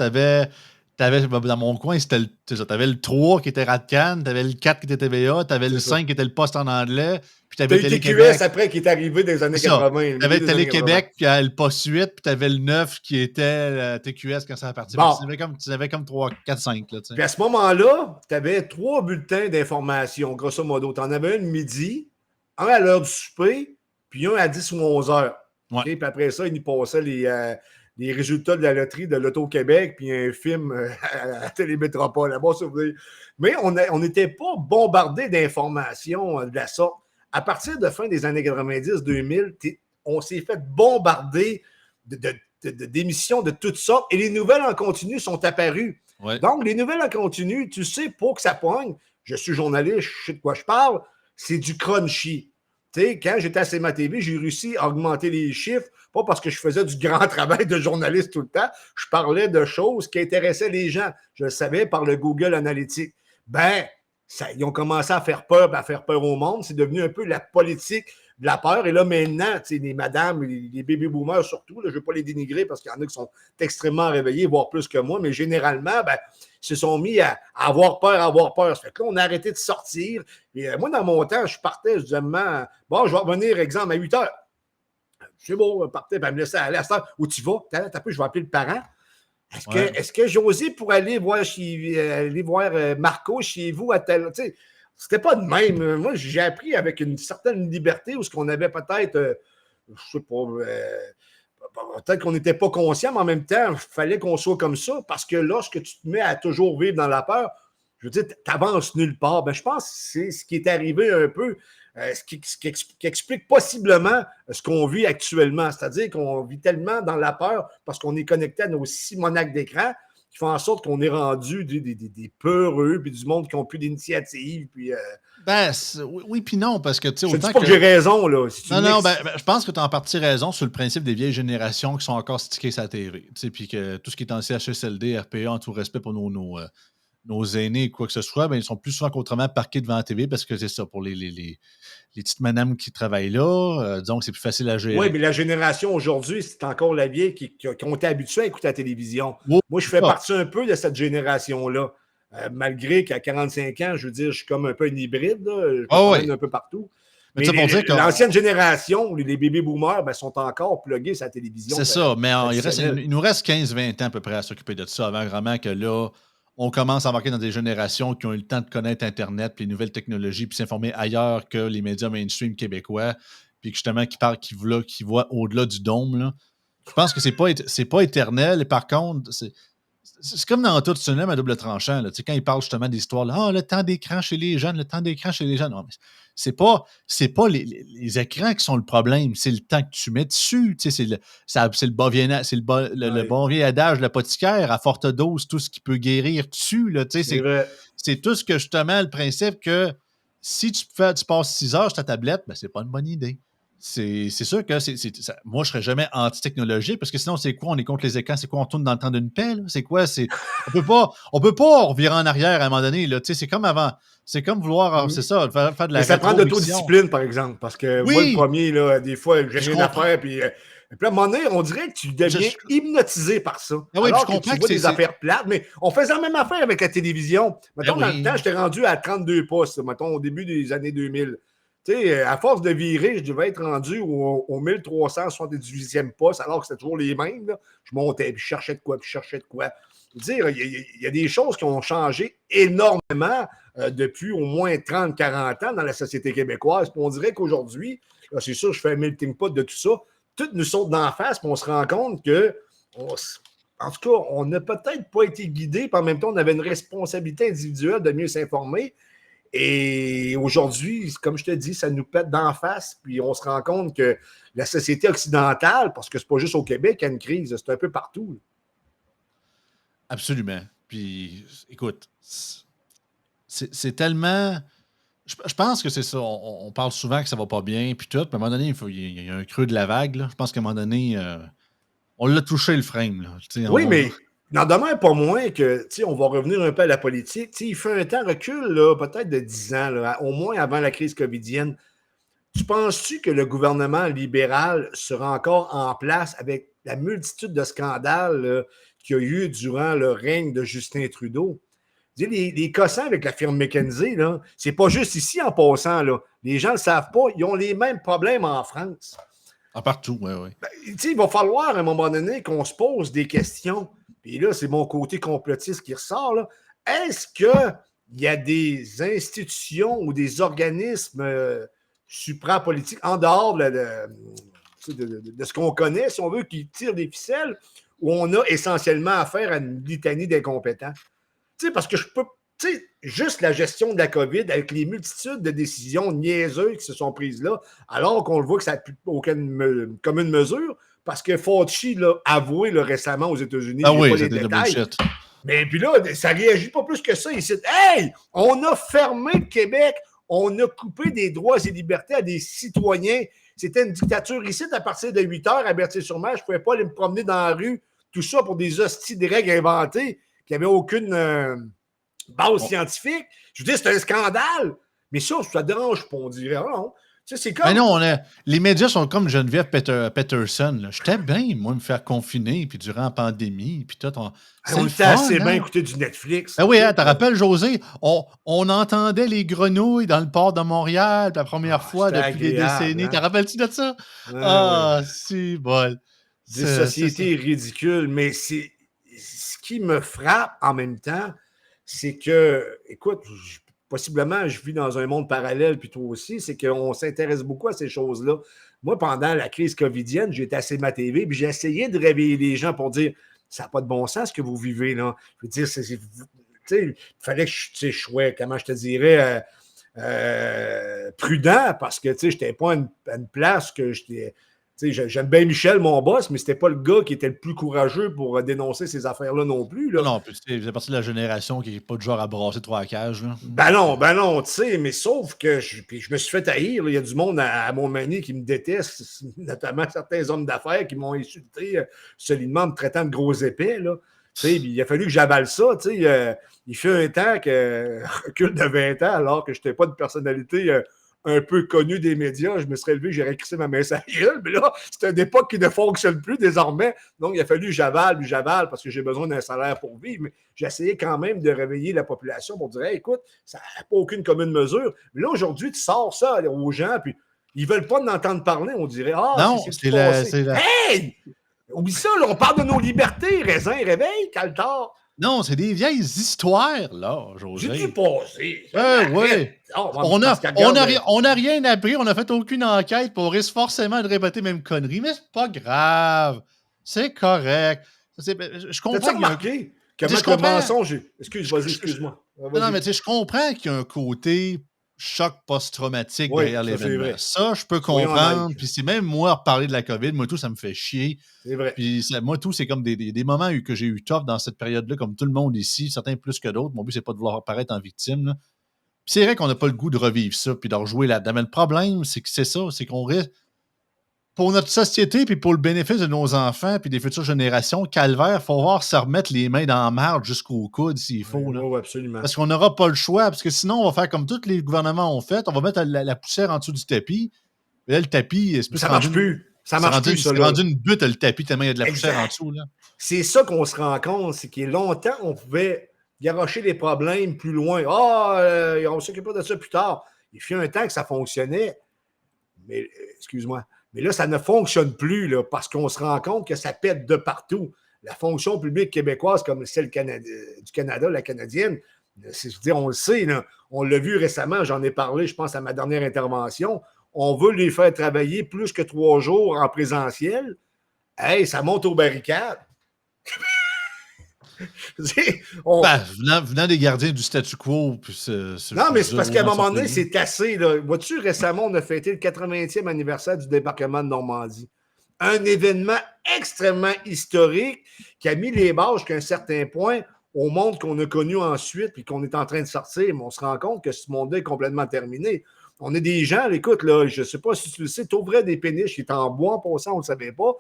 dans mon coin, t'avais le 3 qui était Radcan, t'avais le 4 qui était TVA, t'avais le C'est ça. 5 qui était le poste en anglais, puis Tu as t'avais eu TQS Télé-Québec. après qui est arrivé dans les années C'est ça. 80, le milieu T'avais des années 80. Télé-Québec, puis le poste 8, puis t'avais le 9 qui était TQS quand ça a parti. Fait que Bon. tu avais comme 3, 4, 5, là, tu sais. Puis à ce moment-là, tu avais 3 bulletins d'information, grosso modo. Tu en avais un le midi, un à l'heure du souper, puis un à 10 ou 11 heures. Ouais. Okay? Puis après ça, il nous passait les résultats de la loterie de l'Auto-Québec, puis un film à Télémétropole, à bon souvenir. Mais on n'était pas bombardé d'informations de la sorte. À partir de fin des années 90-2000, on s'est fait bombarder d'émissions de toutes sortes et les nouvelles en continu sont apparues. Ouais. Donc, les nouvelles en continu, tu sais, pour que ça poigne, je suis journaliste, je sais de quoi je parle, c'est du crunchy. Tu sais, quand j'étais à CMA TV, j'ai réussi à augmenter les chiffres, pas parce que je faisais du grand travail de journaliste tout le temps, je parlais de choses qui intéressaient les gens. Je le savais par le Google Analytics. Ben, ils ont commencé à faire peur au monde. C'est devenu un peu la politique de la peur. Et là, maintenant, les madames, les baby boomers surtout, là, je ne veux pas les dénigrer parce qu'il y en a qui sont extrêmement réveillés, voire plus que moi, mais généralement, ben, ils se sont mis à avoir peur, Ça fait que là, on a arrêté de sortir. Et moi, dans mon temps, je partais, je disais, bon, je vais revenir, exemple, à 8 heures. C'est beau, je partais, ben, elle me laissait aller à cette heure. Où tu vas? T'as peu, je vais appeler le parent. Est-ce que José pourrait aller voir Marco chez vous à tel. Tu sais, c'était pas de même. Moi, j'ai appris avec une certaine liberté où ce qu'on avait peut-être, je sais pas, peut-être qu'on n'était pas conscient, mais en même temps, il fallait qu'on soit comme ça parce que lorsque tu te mets à toujours vivre dans la peur, je veux dire, tu n'avances nulle part. Ben, je pense que c'est ce qui est arrivé un peu, ce qui explique possiblement ce qu'on vit actuellement. C'est-à-dire qu'on vit tellement dans la peur parce qu'on est connecté à nos 6 monarques d'écran qui font en sorte qu'on est rendu des peureux puis du monde qui n'ont plus d'initiative. Puis, Ben, oui, puis non, parce que, tu sais, je ne autant dis pas que j'ai raison, là. Non, je pense que tu as en partie raison sur le principe des vieilles générations qui sont encore stickées sur la TV. Tu sais, puis que tout ce qui est en CHSLD, RPA, en tout respect pour nos aînés, quoi que ce soit, ben, ils sont plus souvent qu'autrement parqués devant la TV parce que c'est ça, pour les petites madames qui travaillent là, disons que c'est plus facile à gérer. Oui, mais la génération aujourd'hui, c'est encore la vieille qui ont été habitués à écouter la télévision. Oui, Moi, je fais partie un peu de cette génération-là. Malgré qu'à 45 ans, je veux dire, je suis comme un peu un hybride. Là. Je me promène un peu partout. Mais l'ancienne génération, les baby boomers, ben, sont encore plugués sur la télévision. C'est ça, mais il nous reste 15-20 ans à peu près à s'occuper de ça avant vraiment que là, on commence à embarquer dans des générations qui ont eu le temps de connaître Internet, puis les nouvelles technologies, puis s'informer ailleurs que les médias mainstream québécois, puis justement qui voient au-delà du dôme. Là. Je pense que c'est pas éternel. Et par contre, c'est comme dans tout, c'est un homme à double tranchant. Là. Tu sais, quand il parle justement d'histoire, le temps d'écran chez les jeunes, le temps d'écran chez les jeunes. Non, mais c'est pas les écrans qui sont le problème, c'est le temps que tu mets dessus. Tu sais, c'est le bon vieil adage de l'apothicaire, à forte dose, tout ce qui peut guérir tue. Là, tu sais, c'est tout ce que justement le principe que si tu passes 6 heures sur ta tablette, ben, c'est pas une bonne idée. C'est sûr que moi, je serais jamais anti-technologie parce que sinon, c'est quoi? On est contre les écrans, c'est quoi? On tourne dans le temps d'une paix? Là? C'est quoi? On peut pas revirer en arrière à un moment donné. Là. C'est comme avant. C'est comme vouloir, c'est ça, faire de la. Mais ça prend de l'autodiscipline, par exemple. Parce que moi, le premier, là, des fois, j'ai rien à faire. Puis à un moment donné, on dirait que tu deviens hypnotisé par ça. Oui, alors que tu vois des affaires plates. Mais on faisait la même affaire avec la télévision. Mettons, dans le temps, j'étais rendu à 32 pouces, mettons, au début des années 2000. Tu sais, à force de virer, je devais être rendu au 1378e poste, alors que c'était toujours les mêmes. Là. Je montais, puis je cherchais de quoi, Dire, il y a des choses qui ont changé énormément depuis au moins 30-40 ans dans la société québécoise. Puis on dirait qu'aujourd'hui, c'est sûr, je fais un melting pot de tout ça, tout nous saute d'en face, puis on se rend compte que, en tout cas, on n'a peut-être pas été guidé, puis en même temps, on avait une responsabilité individuelle de mieux s'informer. Et aujourd'hui, comme je te dis, ça nous pète d'en face, puis on se rend compte que la société occidentale, parce que c'est pas juste au Québec qu'il y a une crise, c'est un peu partout. Absolument. Puis, écoute, c'est tellement... Je pense que c'est ça. On parle souvent que ça va pas bien, puis tout. Puis à un moment donné, il y a un creux de la vague. Là. Je pense qu'à un moment donné, on l'a touché le frame. Là. Oui, mais n'en demeure pas moins que, on va revenir un peu à la politique. Il fait un temps recul, là, peut-être de 10 ans, là, au moins avant la crise covidienne. Tu penses-tu que le gouvernement libéral sera encore en place avec la multitude de scandales qu'il y a eu durant le règne de Justin Trudeau? Les cossins avec la firme McKinsey, c'est pas juste ici en passant. Là. Les gens ne le savent pas. Ils ont les mêmes problèmes en France. Partout, oui. Ben, il va falloir à un moment donné qu'on se pose des questions. Puis là, c'est mon côté complotiste qui ressort. Là. Est-ce qu'il y a des institutions ou des organismes suprapolitiques en dehors de ce qu'on connaît, si on veut, qui tirent des ficelles, où on a essentiellement affaire à une litanie d'incompétents? Parce que juste la gestion de la COVID avec les multitudes de décisions niaiseuses qui se sont prises là, alors qu'on le voit que ça n'a plus aucune commune mesure, parce que Fauci l'a avoué récemment aux États-Unis. C'est des bullshit. Mais puis là, ça ne réagit pas plus que ça. Il dit, hey, on a fermé le Québec, On a coupé des droits et libertés à des citoyens. C'était une dictature ici. À partir de 8 heures à Berthier-sur-Mer, je ne pouvais pas aller me promener dans la rue. Tout ça pour des hosties de règles inventées qui n'avaient aucune base scientifique. Je veux dire, c'est un scandale. Mais ça ne dérange pas, on dirait. Non. Tu sais, c'est comme... Mais non, les médias sont comme Geneviève Peterson. J'étais bien, moi, me faire confiner, puis durant la pandémie, puis tout. On était assez bien écouter du Netflix. Ben oui, hein, te rappelles, José, on entendait les grenouilles dans le port de Montréal la première fois depuis des décennies. Hein? Te rappelles-tu de ça? Si, bol. Des sociétés ridicules, mais ce qui me frappe en même temps, c'est que, écoute, possiblement, je vis dans un monde parallèle, puis toi aussi, c'est qu'on s'intéresse beaucoup à ces choses-là. Moi, pendant la crise covidienne, j'ai été assis à ma TV, puis j'ai essayé de réveiller les gens pour dire ça n'a pas de bon sens ce que vous vivez, là. Je veux dire, il fallait que je sois, comment je te dirais, prudent, parce que je n'étais pas à une place que j'étais. J'aime bien Michel, mon boss, mais c'était pas le gars qui était le plus courageux pour dénoncer ces affaires-là non plus. Là. Non, puis tu fais partie de la génération qui n'est pas du genre à brasser 3 cages. Là. Ben non, tu sais, mais sauf que je me suis fait haïr. Il y a du monde à Montmagny qui me déteste, notamment certains hommes d'affaires qui m'ont insulté solidement en me traitant de gros épais. Là. Il a fallu que j'avale ça. Il fait un temps que, recul de 20 ans, alors que je n'étais pas de personnalité un peu connu des médias, je me serais levé, j'aurais crissé ma main sur la gueule, mais là, c'est une époque qui ne fonctionne plus désormais. Donc, il a fallu que j'avale, parce que j'ai besoin d'un salaire pour vivre. Mais j'ai essayé quand même de réveiller la population pour dire hey, écoute, ça n'a pas aucune commune mesure. Mais là, aujourd'hui, tu sors ça aux gens, puis ils ne veulent pas en entendre parler. On dirait non, c'est la... Hey! Oublie ça, là, on parle de nos libertés. Raisin, réveille, Caltar. Non, c'est des vieilles histoires, là, José. J'ai dû passer. Oui. On n'a rien appris, on n'a fait aucune enquête, puis on risque forcément de répéter les mêmes conneries, mais c'est pas grave. C'est correct. Je comprends. T'as-tu remarqué que le mensonge... Excuse-moi. Non, mais tu sais, je comprends qu'il y a un côté choc post-traumatique derrière l'événement. Ça, je peux comprendre. Puis c'est même moi, parler de la COVID, moi, tout, ça me fait chier. C'est vrai. Puis moi, tout, c'est comme des moments que j'ai eu tough dans cette période-là, comme tout le monde ici, certains plus que d'autres. Mon but, c'est pas de vouloir paraître en victime. Là. Puis c'est vrai qu'on n'a pas le goût de revivre ça, puis de rejouer là-dedans. Mais le problème, c'est que c'est ça, c'est qu'on risque, pour notre société, puis pour le bénéfice de nos enfants, puis des futures générations, calvaire, il faut voir se remettre les mains dans la marde jusqu'au coude s'il faut. Là. Oui, absolument. Parce qu'on n'aura pas le choix, parce que sinon, on va faire comme tous les gouvernements ont fait, on va mettre la poussière en dessous du tapis. Et là, le tapis, ça marche plus. Ça marche plus. C'est rendu une butte, le tapis, tellement il y a de la poussière en dessous. Là. C'est ça qu'on se rend compte, c'est qu'il y a longtemps, on pouvait garocher les problèmes plus loin. On s'occupera de ça plus tard. Il fut un temps que ça fonctionnait. Mais, excuse-moi. Mais là, ça ne fonctionne plus là, parce qu'on se rend compte que ça pète de partout. La fonction publique québécoise, comme celle du Canada, la canadienne, c'est-à-dire, on le sait, là, on l'a vu récemment, j'en ai parlé, je pense, à ma dernière intervention. On veut les faire travailler plus que 3 jours en présentiel. Hey, ça monte aux barricades. Venant des gardiens du statu quo. Puis non, mais c'est parce qu'à un moment donné, c'est assez. Vois-tu, récemment, on a fêté le 80e anniversaire du débarquement de Normandie. Un événement extrêmement historique qui a mis les bases jusqu'à un certain point au monde qu'on a connu ensuite puis qu'on est en train de sortir. Mais on se rend compte que ce monde-là est complètement terminé. On est des gens, écoute, là, je ne sais pas si tu le sais, tu ouvrais des péniches qui étaient en bois en passant, on ne le savait pas.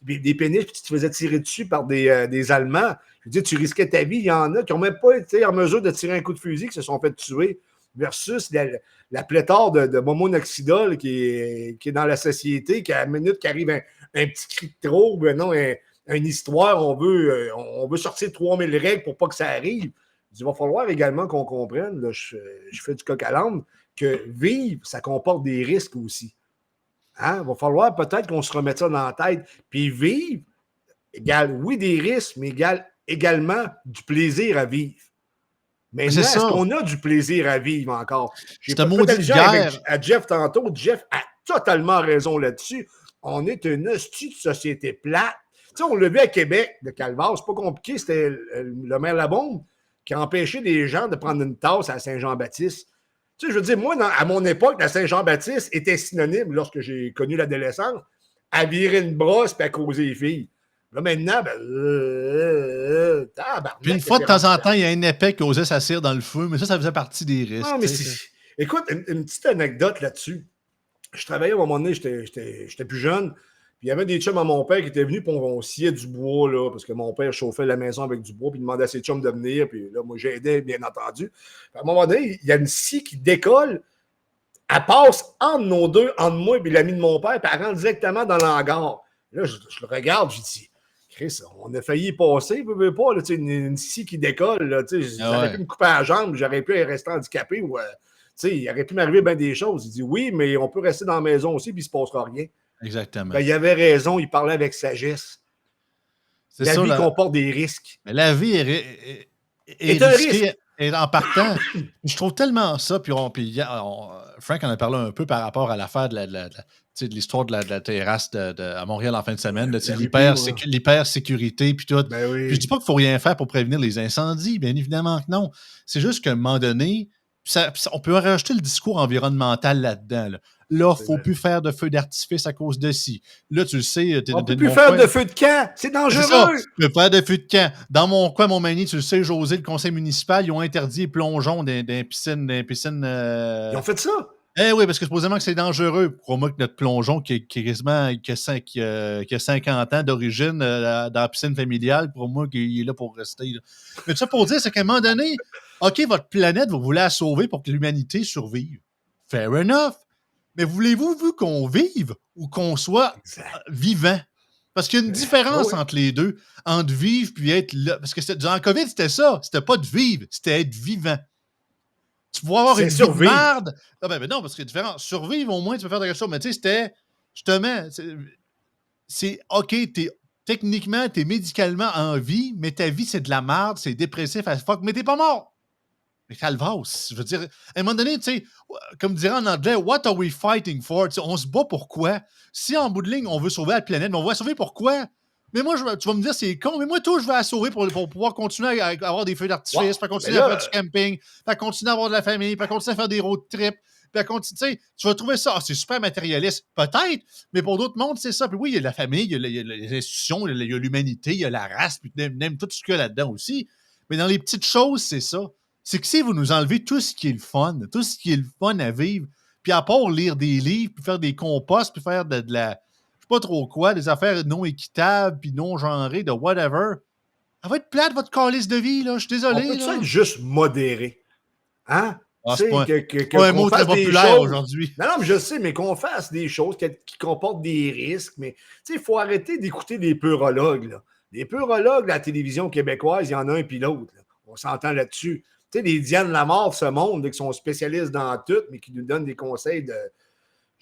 Des péniches, puis tu te faisais tirer dessus par des Allemands. Je veux dire, tu risquais ta vie. Il y en a qui n'ont même pas été en mesure de tirer un coup de fusil, qui se sont fait tuer, versus la pléthore de momonoxidil qui est dans la société, qui à la minute qu'arrive un petit cri de trop, une histoire, on veut sortir 3000 règles pour pas que ça arrive. Il va falloir également qu'on comprenne, là, je fais du coq à l'âne, que vivre, ça comporte des risques aussi. Hein? Il va falloir peut-être qu'on se remette ça dans la tête. Puis vivre égale, oui, des risques, mais égale également du plaisir à vivre. Mais est-ce qu'on a du plaisir à vivre encore? J'ai pas fait guerre. À Jeff tantôt. Jeff a totalement raison là-dessus. On est une hostie de société plate. Tu sais, on l'a vu à Québec, de Calvaire, c'est pas compliqué. C'était le maire Labombe qui a empêché des gens de prendre une tasse à Saint-Jean-Baptiste. Tu sais, je veux dire, moi, à mon époque, la Saint-Jean-Baptiste était synonyme, lorsque j'ai connu l'adolescence, à virer une brosse et à causer les filles. Là, maintenant, puis une fois de temps en temps, il y a un épais qui osait s'assire dans le feu, mais ça faisait partie des risques. Non, mais Écoute, une petite anecdote là-dessus. Je travaillais à un moment donné, j'étais plus jeune. Puis il y avait des chums à mon père qui étaient venus, puis on sciait du bois, là, parce que mon père chauffait la maison avec du bois, puis il demandait à ses chums de venir. Puis là, moi, j'aidais, bien entendu. Puis à un moment donné, il y a une scie qui décolle. Elle passe entre nos deux, entre moi et l'ami de mon père, puis elle rentre directement dans l'hangar. Là, je le regarde, je dis, Chris, on a failli y passer, pas, là, une scie qui décolle. Là, Ah j'aurais ouais, pu me couper la jambe, j'aurais pu rester handicapé ou. Il aurait pu m'arriver bien des choses. Il dit oui, mais on peut rester dans la maison aussi, puis il ne se passera rien. Ben, exactement. il avait raison, il parlait avec sagesse. C'est La ça, vie là. comporte des risques. Mais la vie est Est un risque. risquée et en partant. Je trouve tellement ça. Puis Frank en a parlé un peu par rapport à l'affaire tu sais, de l'histoire de la terrasse à Montréal en fin de semaine. Là, tu sais, La rupture, là. l'hyper-sécurité, puis tout. Ben Puis je dis oui. pas qu'il faut rien faire pour prévenir les incendies. Bien évidemment que non. C'est juste qu'à un moment donné, on peut rajouter le discours environnemental là-dedans. Là, il ne C'est faut vrai. plus faire de feux d'artifice à cause de ci. Là, tu le sais, On ne t'es peut de plus mon faire coin. de feu de camp. C'est C'est ça, dangereux. tu peux faire de feux de camp. Dans mon coin, Montmagny, tu le sais, José, le conseil municipal, ils ont interdit les plongeons dans les piscines. Ils ont fait ça. Eh oui, parce que supposément que c'est dangereux. Crois-moi que notre plongeon qui est quasiment qui a 50 ans d'origine dans la piscine familiale, pour moi, qu'il est là pour rester. Là. Mais tout ça pour dire, c'est qu'à un moment donné, OK, votre planète, vous voulez la sauver pour que l'humanité survive. Fair enough. Mais voulez-vous, vu qu'on vive ou qu'on soit Exact. vivant? Parce qu'il y a une différence Oui. entre les deux, entre vivre puis être là. Parce que durant le COVID, c'était ça. C'était pas de vivre, c'était être vivant. Tu pouvais avoir C'est une vie de survivre. merde. Ah ben non, parce qu'il y a différence. Survivre, au moins, tu peux faire quelque chose. Mais tu sais, c'était justement, c'est OK, techniquement, t'es médicalement en vie, mais ta vie, c'est de la merde, c'est dépressif as fuck, mais t'es pas mort. Mais calvasse, je veux dire, à un moment donné, tu sais, comme dirait en anglais, what are we fighting for? Tu sais, on se bat pourquoi? Si en bout de ligne, on veut sauver la planète, mais on va la sauver pourquoi? Mais moi, tu vas me dire, c'est con, mais moi, tout, je vais la sauver pour pouvoir continuer à avoir des feux Ouais. d'artifice, puis Mais continuer à faire du là, camping, puis continuer à avoir de la famille, puis continuer à faire des road trips, puis tu sais, tu vas trouver ça, c'est super matérialiste, peut-être, mais pour d'autres mondes, c'est ça. Puis oui, il y a la famille, il y a les institutions, il y a l'humanité, il y a la race, puis même tout ce qu'il y a là-dedans aussi. Mais dans les petites choses, c'est ça. C'est que si vous nous enlevez tout ce qui est le fun, tout ce qui est le fun à vivre, puis à part lire des livres, puis faire des composts, puis faire de la, je sais pas trop quoi, des affaires non équitables, puis non genrées, de whatever, ça va être plate, votre calice de vie, là. Je suis on désolé, peut-tu là. être juste modéré? Hein? Ah, Tu sais, c'est pas un qu'on mot très fasse des populaire choses. aujourd'hui. Non, non, mais je sais, mais qu'on fasse des choses qui comportent des risques. Mais il faut arrêter d'écouter des peurologues. Là. Les peurologues de la télévision québécoise, il y en a un puis l'autre. Là. On s'entend là-dessus. Tu sais, les Diane Lamar de ce monde, là, qui sont spécialistes dans tout, mais qui nous donnent des conseils de,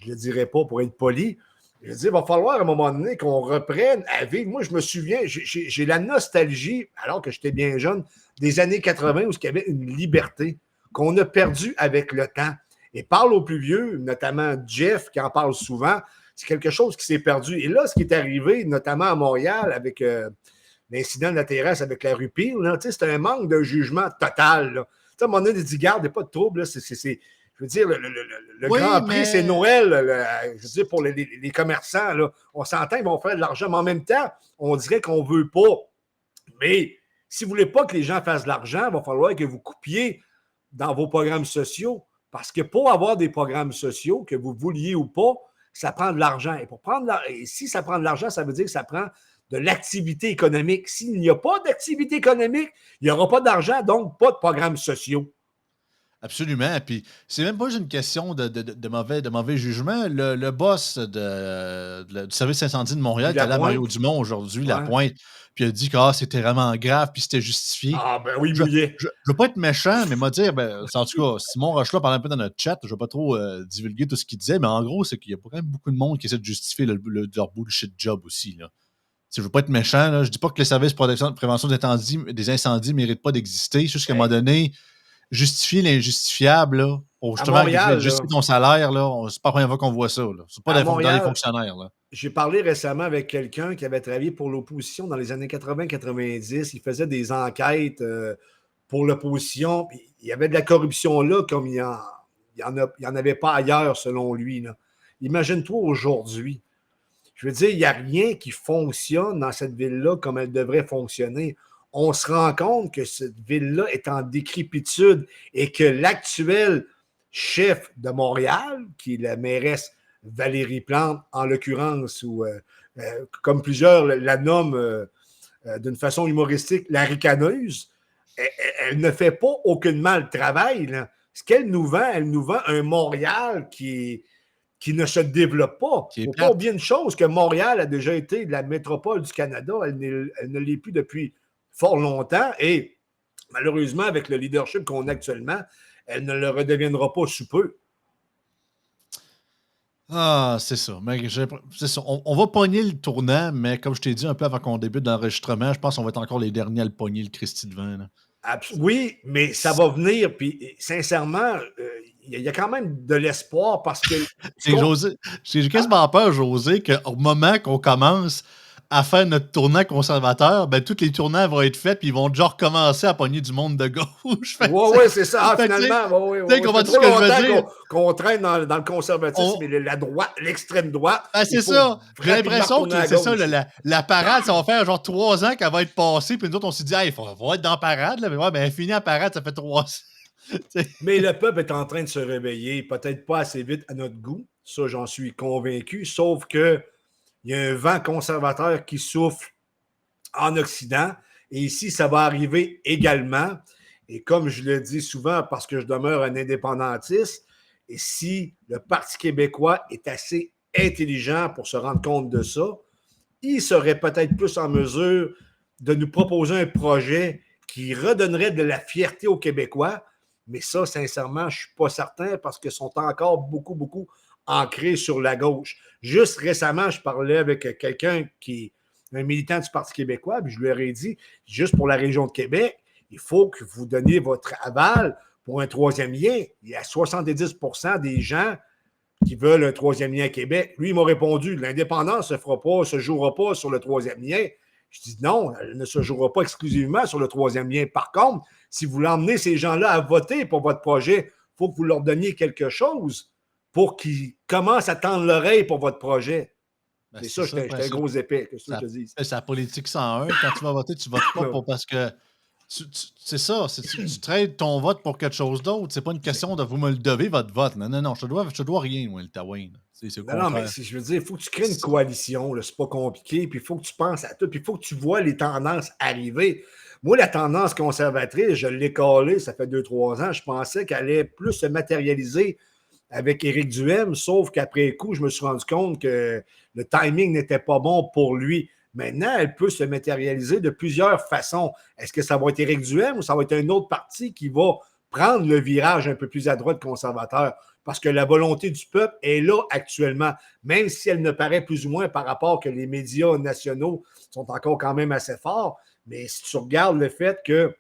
je ne le dirais pas pour être poli. Je veux dire, il va falloir à un moment donné qu'on reprenne à vivre. Moi, je me souviens, j'ai la nostalgie, alors que j'étais bien jeune, des années 80 où il y avait une liberté qu'on a perdue avec le temps. Et parle aux plus vieux, notamment Jeff, qui en parle souvent, c'est quelque chose qui s'est perdu. Et là, ce qui est arrivé, notamment à Montréal, avec l'incident de la terrasse avec la rue Peel, c'est un manque de jugement total. Là. À un moment donné, il dit, garde, il n'y a pas de trouble. Là, je veux dire, le Oui, Grand Prix, c'est mais Noël. Je veux dire, pour les commerçants, là, on s'entend, ils vont faire de l'argent, mais en même temps, on dirait qu'on ne veut pas. Mais si vous ne voulez pas que les gens fassent de l'argent, il va falloir que vous coupiez dans vos programmes sociaux. Parce que pour avoir des programmes sociaux, que vous vouliez ou pas, ça prend de l'argent. Et si ça prend de l'argent, ça veut dire que ça prend de l'activité économique. S'il n'y a pas d'activité économique, il n'y aura pas d'argent, donc pas de programmes sociaux. absolument. Puis c'est même pas juste une question de mauvais jugement. Le boss du service incendie de Montréal, Puis qui est la allé à Mario pointe, Dumont aujourd'hui, la ouais. pointe, puis il a dit que c'était vraiment grave, puis c'était justifié. Ah, ben oui, il Je, mouillait. je veux pas être méchant, mais m'a dire, ben, en tout cas, Simon Rochelat parlait un peu dans notre chat, je vais pas trop divulguer tout ce qu'il disait, mais en gros, c'est qu'il y a quand même beaucoup de monde qui essaie de justifier leur bullshit job aussi. Là. Je veux pas être méchant, là. Je dis pas que les services de prévention des incendies méritent pas d'exister, juste qu'à un moment Hey, donné, justifier l'injustifiable, là, pour à justement Montréal, justifier là, ton salaire, là, c'est pas la première fois qu'on voit ça. Là. C'est pas à dans les Montréal, fonctionnaires. Là. j'ai parlé récemment avec quelqu'un qui avait travaillé pour l'opposition dans les années 80-90. Il faisait des enquêtes pour l'opposition. Puis il y avait de la corruption là comme il y en avait pas ailleurs, selon lui. Là. Imagine-toi aujourd'hui. Je veux dire, il n'y a rien qui fonctionne dans cette ville-là comme elle devrait fonctionner. On se rend compte que cette ville-là est en décrépitude et que l'actuel chef de Montréal, qui est la mairesse Valérie Plante, en l'occurrence, ou comme plusieurs la nomment d'une façon humoristique, la ricaneuse, elle ne fait pas aucunement le travail. Là. Ce qu'elle nous vend, elle nous vend un Montréal qui ne se développe pas. qui Il est ne faut pas plate. oublier une chose, que Montréal a déjà été la métropole du Canada. Elle ne l'est plus depuis fort longtemps. Et malheureusement, avec le leadership qu'on a actuellement, elle ne le redeviendra pas sous peu. Ah, c'est ça. Mais c'est ça. On va pogner le tournant, mais comme je t'ai dit un peu avant qu'on débute l'enregistrement, je pense qu'on va être encore les derniers à le pogner, le Christy de vin. Oui, mais ça va venir. Puis sincèrement, il y a quand même de l'espoir parce que. J'ai quasiment peur, José, qu'au moment qu'on commence à faire notre tournant conservateur, ben, tous les tournants vont être faits, puis ils vont déjà recommencer à pogner du monde de gauche. Oui, c'est ça. Finalement, oui. Ça fait trop longtemps qu'on traîne dans le conservatisme et la droite, l'extrême droite. Ah, c'est ça. J'ai l'impression que c'est ça, la parade, ça va faire genre 3 ans qu'elle va être passée, puis nous autres, on s'est dit, il faut être dans la parade. Là. Mais ouais, ben, fini la parade, ça fait 3 ans. Mais le peuple est en train de se réveiller, peut-être pas assez vite à notre goût. Ça, j'en suis convaincu. Sauf que il y a un vent conservateur qui souffle en Occident. Et ici, ça va arriver également. Et comme je le dis souvent, parce que je demeure un indépendantiste, et si le Parti québécois est assez intelligent pour se rendre compte de ça, il serait peut-être plus en mesure de nous proposer un projet qui redonnerait de la fierté aux Québécois. Mais ça, sincèrement, je ne suis pas certain parce qu'ils sont encore beaucoup ancrés sur la gauche. Juste récemment, je parlais avec quelqu'un qui est un militant du Parti québécois, puis je lui aurais dit, juste pour la région de Québec, il faut que vous donniez votre aval pour un troisième lien. Il y a 70% des gens qui veulent un troisième lien à Québec. Lui, il m'a répondu, l'indépendance ne se jouera pas sur le troisième lien. Je dis non, elle ne se jouera pas exclusivement sur le troisième lien. Par contre, si vous voulez emmener ces gens-là à voter pour votre projet, il faut que vous leur donniez quelque chose pour qu'ils commencent à tendre l'oreille pour votre projet. Ben, c'est ça, j'étais un gros épais, que je te dis. C'est la politique 101. Quand tu vas voter, tu votes pas parce que c'est ça, tu trades ton vote pour quelque chose d'autre. C'est pas une question de vous me le devez, votre vote. Non, je te dois rien, moi, le Taouin. Non, mais je veux dire, il faut que tu crées une coalition, c'est pas compliqué, puis il faut que tu penses à tout, puis il faut que tu vois les tendances arriver. Moi, la tendance conservatrice, je l'ai collée, ça fait 2-3 ans, je pensais qu'elle allait plus se matérialiser avec Éric Duhaime, sauf qu'après coup, je me suis rendu compte que le timing n'était pas bon pour lui. Maintenant, elle peut se matérialiser de plusieurs façons. Est-ce que ça va être Éric Duhaime ou ça va être un autre parti qui va prendre le virage un peu plus à droite conservateur? Parce que la volonté du peuple est là actuellement, même si elle ne paraît plus ou moins par rapport que les médias nationaux sont encore quand même assez forts. Mais si tu regardes le fait que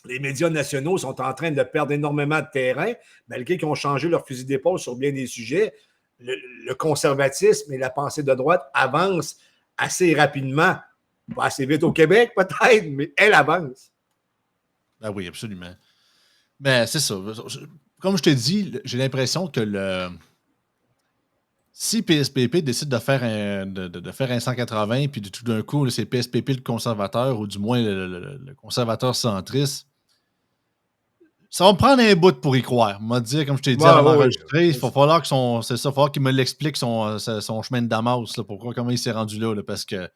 les médias nationaux sont en train de perdre énormément de terrain, malgré qu'ils ont changé leur fusil d'épaule sur bien des sujets, le conservatisme et la pensée de droite avancent assez rapidement. Pas assez vite au Québec, peut-être, mais elle avance. Ah oui, absolument. Mais c'est ça. Comme je te dis, j'ai l'impression que si PSPP décide de faire un 180, puis tout d'un coup, c'est PSPP le conservateur, ou du moins le conservateur centriste, ça va me prendre un bout pour y croire. M'a dit, comme je t'ai dit avant d'enregistrer, il va falloir qu'il me l'explique son chemin de Damas, là, comment il s'est rendu là, parce que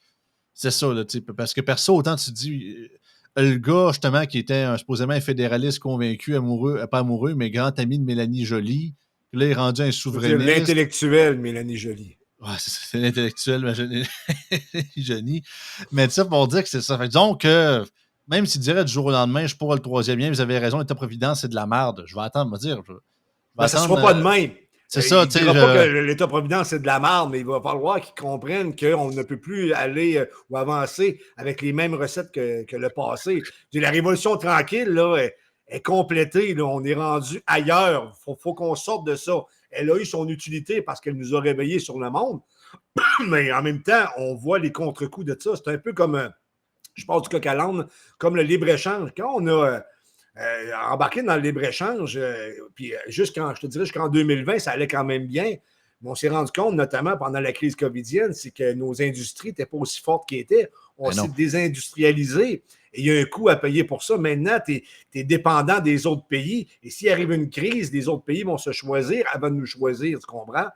c'est ça, là, parce que perso, autant tu dis, le gars, justement, qui était supposément un fédéraliste convaincu, amoureux, pas amoureux, mais grand ami de Mélanie Joly, là, il est rendu un souverainiste. L'intellectuel Mélanie Joly. Ouais, c'est l'intellectuel, Mélanie Joly. Mais ça, pour dire que c'est ça. Fait, disons que même s'il dirait du jour au lendemain, je suis pour le troisième lien, vous avez raison, l'État-providence, c'est de la merde. Je vais attendre, me dire. Ça ne sera pas de même. C'est ça, tu sais. Il ne dira pas que l'État-providence, c'est de la merde, mais il va falloir qu'ils comprennent qu'on ne peut plus aller ou avancer avec les mêmes recettes que le passé. La révolution tranquille, là, est complétée. Là, on est rendu ailleurs. Il faut qu'on sorte de ça. Elle a eu son utilité parce qu'elle nous a réveillés sur le monde. Mais en même temps, on voit les contre-coups de ça. C'est un peu comme, je parle du coq à l'âne, comme le libre-échange. Quand on a embarqué dans le libre-échange, puis jusqu'en 2020, ça allait quand même bien. Mais on s'est rendu compte, notamment pendant la crise covidienne, c'est que nos industries n'étaient pas aussi fortes qu'elles étaient. On s'est désindustrialisé. Et il y a un coût à payer pour ça. Maintenant, tu es dépendant des autres pays. Et s'il arrive une crise, les autres pays vont se choisir avant de nous choisir, tu comprends?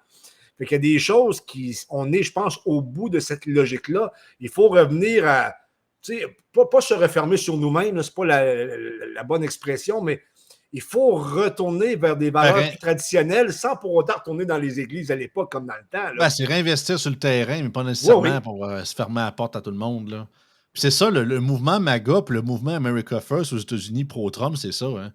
Fait qu'il y a des choses on est, je pense, au bout de cette logique-là. Il faut revenir à, tu sais, pas se refermer sur nous-mêmes, c'est pas la bonne expression, mais il faut retourner vers des valeurs plus traditionnelles sans pour autant retourner dans les églises à l'époque comme dans le temps. Ben, c'est réinvestir sur le terrain, mais pas nécessairement pour se fermer la porte à tout le monde. Là. Puis c'est ça, le mouvement MAGA puis le mouvement America First aux États-Unis pro-Trump, c'est ça. Hein.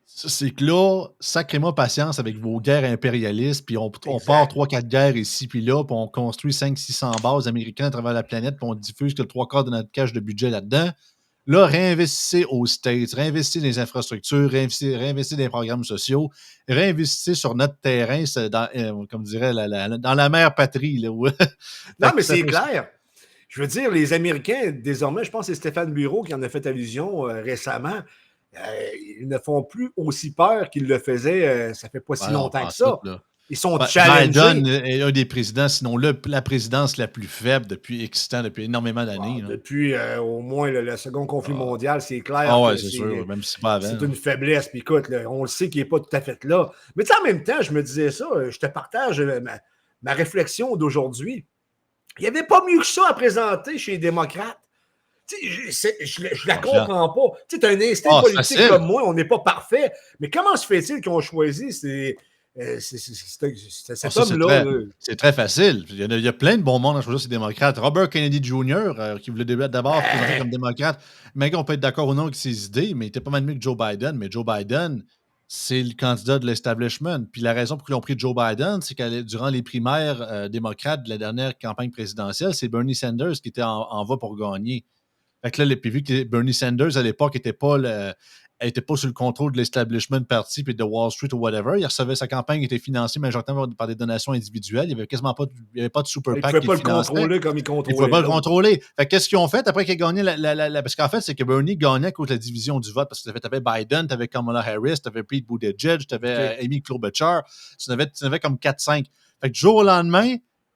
C'est que là, sacrément patience avec vos guerres impérialistes, puis on part 3-4 guerres ici, puis là, puis on construit 500-600 bases américaines à travers la planète, puis on diffuse que le 3/4 de notre cash de budget là-dedans. Là, réinvestissez aux States, réinvestissez dans les infrastructures, réinvestissez dans les programmes sociaux, réinvestissez sur notre terrain, comme dirait, dans la mère patrie. Là, non, mais c'est clair. Je veux dire, les Américains, désormais, je pense que c'est Stéphane Bureau qui en a fait allusion récemment, ils ne font plus aussi peur qu'ils le faisaient, ça fait pas si longtemps que ça. Ils sont challengés. Biden est un des présidents, sinon la présidence la plus faible depuis énormément d'années. Depuis au moins le second conflit mondial, c'est clair. Ah ouais, c'est sûr, même si c'est pas avant. C'est une faiblesse. Puis écoute, on le sait qu'il n'est pas tout à fait là. Mais en même temps, je me disais ça, je te partage ma réflexion d'aujourd'hui. Il n'y avait pas mieux que ça à présenter chez les démocrates. Je la comprends pas. Tu as un instinct politique comme moi, on n'est pas parfait. Mais comment se fait-il qu'on choisit cet homme-là? C'est très facile. Il y a plein de bons mondes à choisir ces démocrates. Robert Kennedy Jr., qui voulait d'abord présenter comme démocrate, mais on peut être d'accord ou non avec ses idées, mais il était pas mal mieux que Joe Biden. Mais Joe Biden, c'est le candidat de l'establishment. Puis la raison pour laquelle ils ont pris Joe Biden, c'est que durant les primaires démocrates de la dernière campagne présidentielle, c'est Bernie Sanders qui était en voie pour gagner. Fait que là, puis vu que Bernie Sanders, à l'époque, n'était pas sous le contrôle de l'establishment party puis de Wall Street ou whatever, il recevait sa campagne était financée majoritairement par des donations individuelles. Il n'y avait quasiment pas de super PAC qui le finançait. Il ne pouvait pas le contrôler comme il contrôlait. Il ne pouvait pas le contrôler. Fait que qu'est-ce qu'ils ont fait après qu'il a gagné parce qu'en fait, c'est que Bernie gagnait à cause de la division du vote parce que tu avais Biden, tu avais Kamala Harris, tu avais Pete Buttigieg, tu avais Amy Klobuchar. Tu en avais comme 4-5. Fait que du jour au lendemain,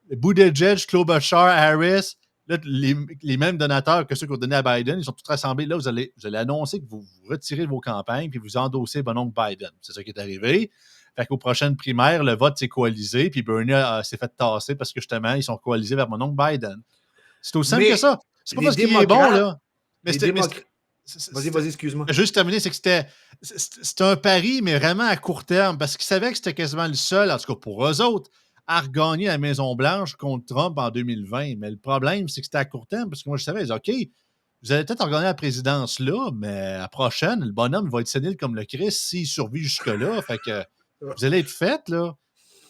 Buttigieg, Klobuchar, Harris, là, les mêmes donateurs que ceux qui ont donné à Biden, ils sont tous rassemblés. Là, vous allez annoncer que vous retirez de vos campagnes puis vous endossez bonhomme Biden. C'est ça qui est arrivé. Fait qu'aux prochaines primaires, le vote s'est coalisé puis Bernie s'est fait tasser parce que justement, ils sont coalisés vers mon oncle Biden. C'est aussi simple que ça. C'est pas parce qu'il est bon, là. Mais Vas-y, excuse-moi. Juste terminer, c'est que c'était un pari, mais vraiment à court terme, parce qu'ils savaient que c'était quasiment le seul, en tout cas pour eux autres, à regagner la Maison-Blanche contre Trump en 2020. Mais le problème, c'est que c'était à court terme, parce que moi, je savais, ils disaient, OK, vous allez peut-être regagner la présidence là, mais à la prochaine, le bonhomme va être sénile comme le Christ s'il survit jusque-là. Fait que vous allez être fait, là.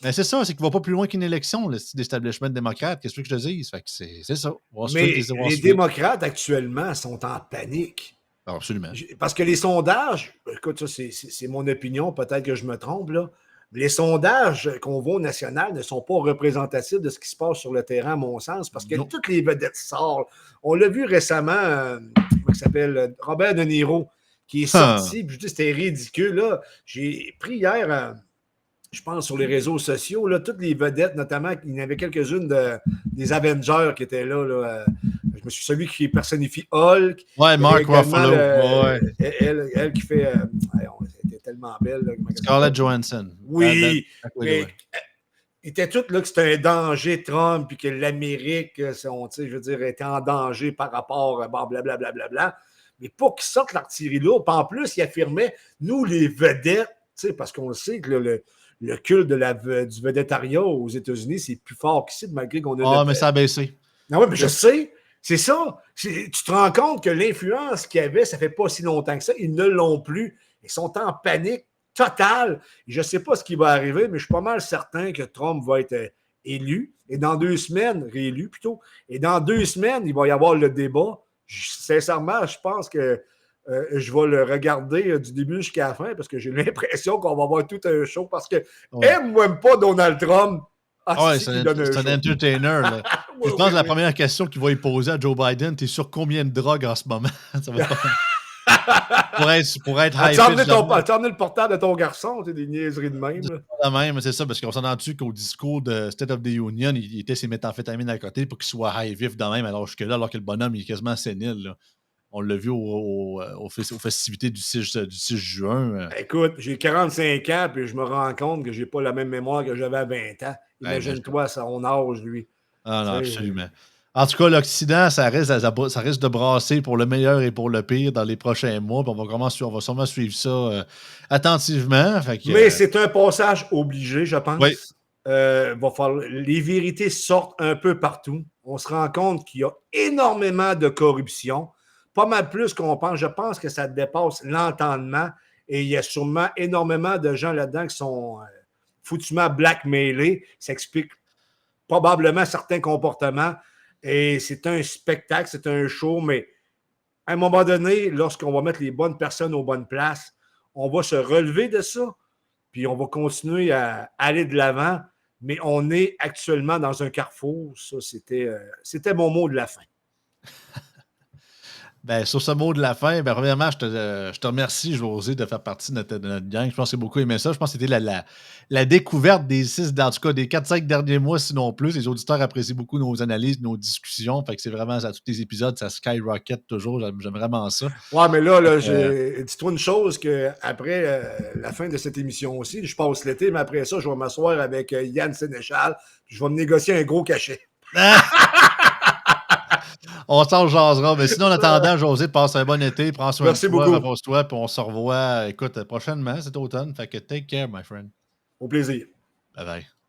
Mais c'est ça, c'est qu'il ne va pas plus loin qu'une élection, l'establishment démocrate. Qu'est-ce que je te dis? Fait que c'est ça. Mais les démocrates, actuellement, sont en panique. Alors, absolument. Parce que les sondages, écoute, ça, c'est mon opinion, peut-être que je me trompe, là. Les sondages qu'on voit au national ne sont pas représentatifs de ce qui se passe sur le terrain, à mon sens, parce que toutes les vedettes sortent. On l'a vu récemment, comment il s'appelle, Robert De Niro, qui est sorti, puis je dis, c'était ridicule. Là. J'ai pris hier, je pense, sur les réseaux sociaux, là, toutes les vedettes, notamment, il y en avait quelques-unes des Avengers qui étaient là. Je me suis celui qui personnifie Hulk. Ouais, Mark Ruffalo. Elle qui fait... elle était tellement belle. Là, Scarlett Johansson. Oui, mais il était tout là que c'était un danger, Trump, puis que l'Amérique, je veux dire, était en danger par rapport à blablabla. Mais pour qu'ils sortent l'artillerie lourde, en plus, il affirmait, nous, les vedettes, parce qu'on le sait que le culte du vedettariat aux États-Unis, c'est plus fort qu'ici, malgré qu'on a... Ah, mais ça a baissé. Non, oui, mais je sais. C'est ça. Tu te rends compte que l'influence qu'il y avait, ça fait pas si longtemps que ça. Ils ne l'ont plus. Ils sont en panique totale. Et je ne sais pas ce qui va arriver, mais je suis pas mal certain que Trump va être élu. Et dans 2 semaines, réélu plutôt. Et dans 2 semaines, il va y avoir le débat. Sincèrement, je pense que je vais le regarder du début jusqu'à la fin parce que j'ai l'impression qu'on va avoir tout un show parce que aime ou aime pas Donald Trump. C'est un entertainer. Là. Je pense que la première question qu'il va y poser à Joe Biden, t'es sur combien de drogues en ce moment? Ça va pour être As-tu hypé. emmené le portable de ton garçon? C'est des niaiseries de même. C'est ça, parce qu'on s'entend-tu qu'au discours de State of the Union, il était ses méthamphétamines à côté pour qu'il soit high vif de même, alors que le bonhomme, il est quasiment sénile. Là. On l'a vu aux festivités du 6 juin. Écoute, j'ai 45 ans, puis je me rends compte que j'ai pas la même mémoire que j'avais à 20 ans. Imagine-toi à son âge, lui. Ah non, absolument. En tout cas, l'Occident, ça risque de brasser pour le meilleur et pour le pire dans les prochains mois. Puis on va sûrement suivre ça attentivement. Mais c'est un passage obligé, je pense. Oui. Les vérités sortent un peu partout. On se rend compte qu'il y a énormément de corruption. Pas mal plus qu'on pense. Je pense que ça dépasse l'entendement. Et il y a sûrement énormément de gens là-dedans qui sont foutument blackmailés. Ça explique probablement certains comportements. Et c'est un spectacle, c'est un show, mais à un moment donné, lorsqu'on va mettre les bonnes personnes aux bonnes places, on va se relever de ça, puis on va continuer à aller de l'avant, mais on est actuellement dans un carrefour. Ça, c'était mon mot de la fin. Ben, sur ce mot de la fin, premièrement, je te remercie, José, de faire partie de notre gang. Je pense que j'ai beaucoup aimé ça. Je pense que c'était la découverte des 4-5 derniers mois, sinon plus. Les auditeurs apprécient beaucoup nos analyses, nos discussions. Fait que c'est vraiment, à tous les épisodes, ça skyrocket toujours. J'aime vraiment ça. Ouais, mais là, dis-toi une chose, qu'après la fin de cette émission aussi, je passe l'été, mais après ça, je vais m'asseoir avec Yann Sénéchal, puis je vais me négocier un gros cachet. On s'en jasera. Mais sinon, en attendant, José, passe un bon été, prends soin de toi, repose-toi, puis on se revoit, écoute, prochainement, cet automne. Fait que take care, my friend. Au plaisir. Bye bye.